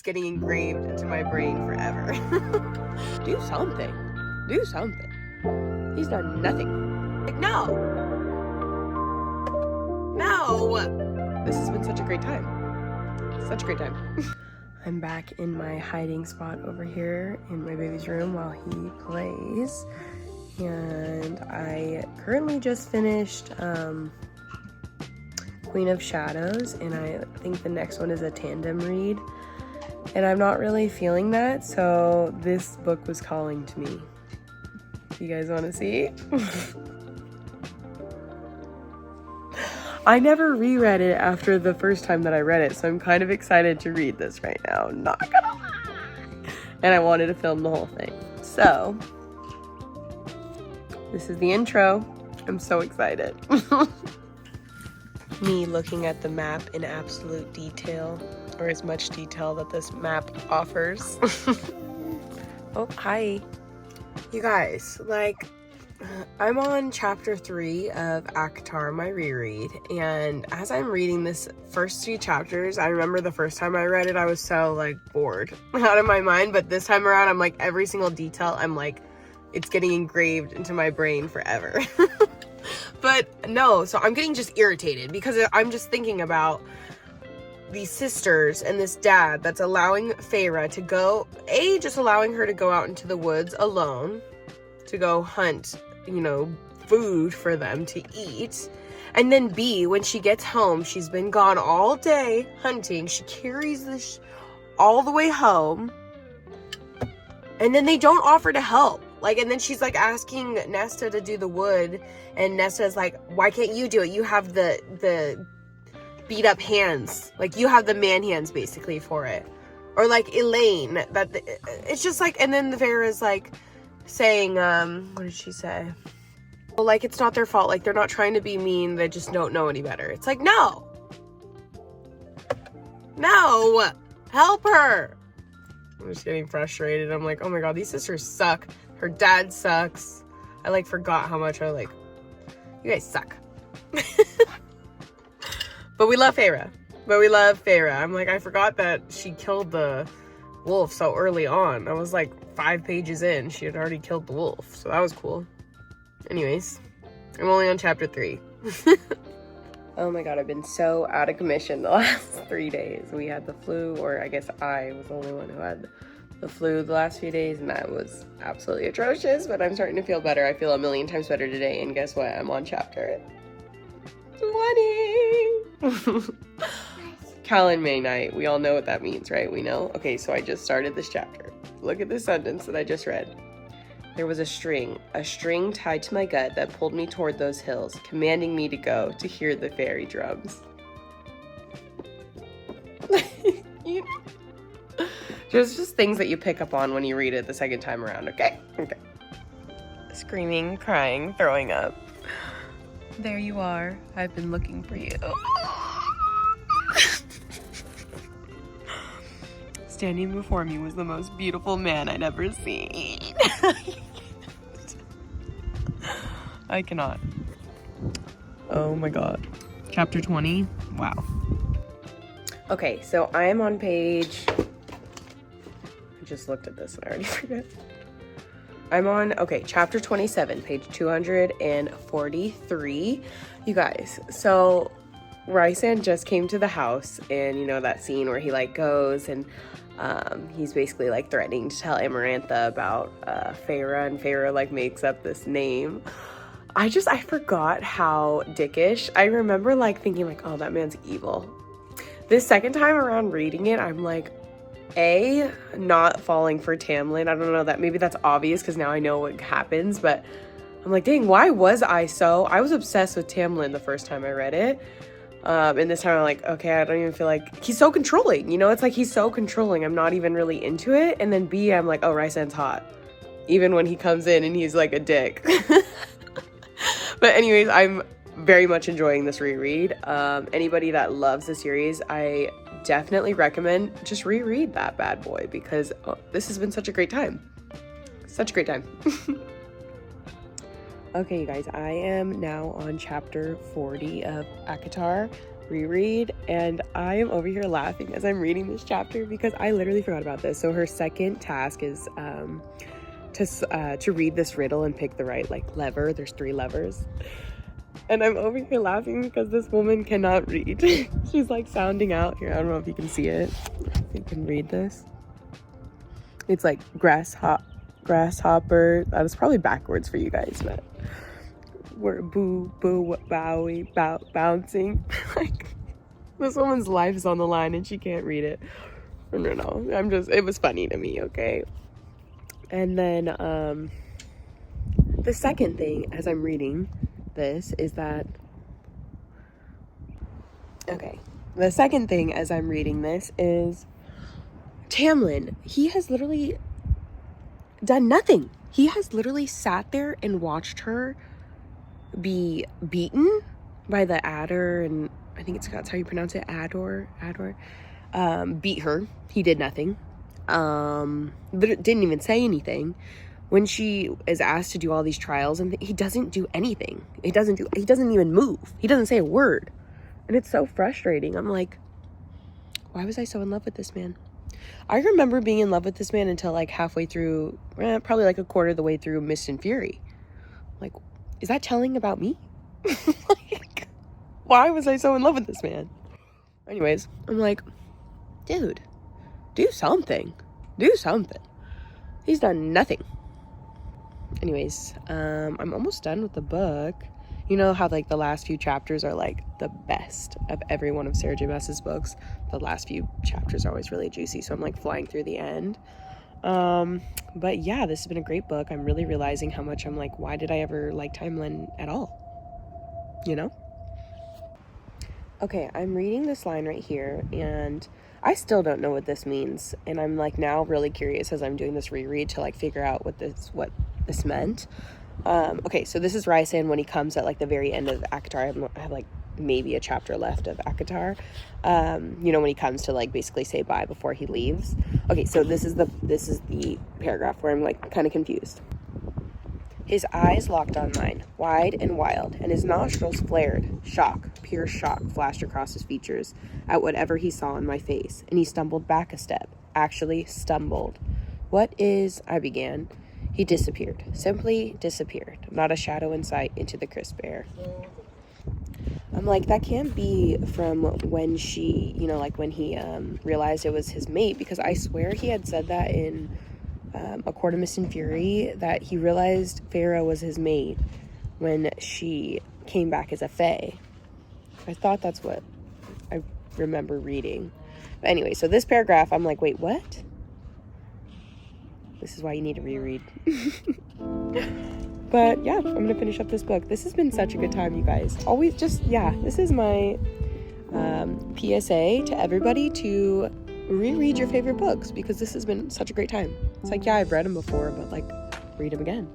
It's getting engraved into my brain forever. Do something. Do something. He's done nothing. Like, no. No. This has been such a great time. Such a great time. I'm back in my hiding spot over here in my baby's room while he plays. And I currently just finished Queen of Shadows, and I think the next one is a tandem read. And I'm not really feeling that, so this book was calling to me. You guys want to see? I never reread it after the first time that I read it, so I'm kind of excited to read this right now, not gonna lie. And I wanted to film the whole thing. So, this is the intro. I'm so excited. Me looking at the map in absolute detail, or as much detail that this map offers. Oh, hi. You guys, like, I'm on chapter 3 of ACOTAR, my reread, and as I'm reading this first 2 chapters, I remember the first time I read it, I was so, like, bored out of my mind, but this time around, I'm like, every single detail, I'm like, it's getting engraved into my brain forever. But no, so I'm getting just irritated because I'm just thinking about these sisters and this dad that's allowing Feyre to go, just allowing her to go out into the woods alone to go hunt, you know, food for them to eat. And then B, when she gets home, she's been gone all day hunting. She carries this all the way home. And then they don't offer to help. Like, and then she's like asking Nesta to do the wood, and Nesta's like, why can't you do it? You have the beat up hands. Like, you have the man hands basically for it. Or like Elaine, it's just like, and then the Feyre's like saying, what did she say? Well, like, it's not their fault. Like, they're not trying to be mean. They just don't know any better. It's like, no, help her. I'm just getting frustrated. I'm like, oh my God, these sisters suck. Her dad sucks. I like forgot how much I like, you guys suck. But we love Feyre. I'm like, I forgot that she killed the wolf so early on. I was like 5 pages in. She had already killed the wolf. So that was cool. Anyways, I'm only on chapter 3. Oh my God, I've been so out of commission the last 3 days. We had the flu, or I guess I was the only one who had the flu the last few days, and that was absolutely atrocious, but I'm starting to feel better. I feel a million times better today, and guess what? I'm on chapter 20. Callan May night. We all know what that means, right? We know? Okay, so I just started this chapter. Look at this sentence that I just read. There was a string tied to my gut that pulled me toward those hills, commanding me to go to hear the fairy drums. You know? Just things that you pick up on when you read it the second time around, okay? Okay. Screaming, crying, throwing up. There you are. I've been looking for you. Standing before me was the most beautiful man I'd ever seen. I cannot. Oh my God. Chapter 20. Wow. Okay, so I am on page... I just looked at this and I already forgot. I'm on, okay, chapter 27, page 243. You guys, so Rysand just came to the house, and you know that scene where he like goes and he's basically like threatening to tell Amarantha about Feyre, and Feyre like makes up this name. I forgot how dickish. I remember like thinking like, oh, that man's evil. This second time around reading it, I'm like, not falling for Tamlin. I don't know, that maybe that's obvious because now I know what happens, but I'm like, dang, why was I was obsessed with Tamlin the first time I read it. And this time I'm like, okay, I don't even feel like, he's so controlling, you know, it's like he's so controlling, I'm not even really into it. And then B, I'm like, oh, Rysand's hot. Even when he comes in and he's like a dick. But anyways, I'm very much enjoying this reread. Anybody that loves the series, I definitely recommend just reread that bad boy, because this has been such a great time. Such a great time. Okay, you guys, I am now on chapter 40 of ACOTAR. reread, and I am over here laughing as I'm reading this chapter because I literally forgot about this. So her second task is to read this riddle and pick the right lever. There's 3 levers. And I'm over here laughing because this woman cannot read. She's like sounding out here. I don't know if you can see it. If you can read this. It's like grasshopper. That was probably backwards for you guys, but we're boo, bowie, bouncing. Like, this woman's life is on the line and she can't read it. No. It was funny to me, okay? And then, the second thing as I'm reading this is that, the second thing as I'm reading this is Tamlin. He has literally done nothing. He has literally sat there and watched her be beaten by the adder, and I think that's how you pronounce it, adder, beat her. He did nothing. Didn't even say anything. When she is asked to do all these trials, and he doesn't do anything. He doesn't even move. He doesn't say a word. And it's so frustrating. I'm like, why was I so in love with this man? I remember being in love with this man until like halfway through, probably like a quarter of the way through Mist and Fury. Like, is that telling about me? Like, why was I so in love with this man? Anyways, I'm like, dude, do something. He's done nothing. Anyways, I'm almost done with the book. You know how like the last few chapters are like the best of every one of Sarah J. Maas's books. The last few chapters are always really juicy, so I'm like flying through the end. But yeah, this has been a great book. I'm really realizing how much I'm like, why did I ever like Tamlin at all? You know? Okay, I'm reading this line right here, and I still don't know what this means, and I'm like now really curious as I'm doing this reread to like figure out what this meant. Okay, so this is Rysand when he comes at like the very end of ACOTAR. I have like maybe a chapter left of ACOTAR. You know, when he comes to like basically say bye before he leaves. Okay, so this is the paragraph where I'm like kind of confused. His eyes locked on mine, wide and wild, and his nostrils flared. Shock, pure shock, flashed across his features at whatever he saw in my face, and he stumbled back a step. Actually stumbled. What is... I began. He disappeared. Simply disappeared. Not a shadow in sight into the crisp air. I'm like, that can't be from when she, you know, like when he realized it was his mate, because I swear he had said that in A Court of Mist and Fury, that he realized Feyre was his mate when she came back as a Fae. I thought that's what I remember reading. But anyway, so this paragraph, I'm like, wait, what? This is why you need to reread. But yeah, I'm gonna finish up this book. This has been such a good time, you guys. Always just, yeah, this is my PSA to everybody to reread your favorite books, because this has been such a great time. It's like, yeah, I've read them before, but like, read them again.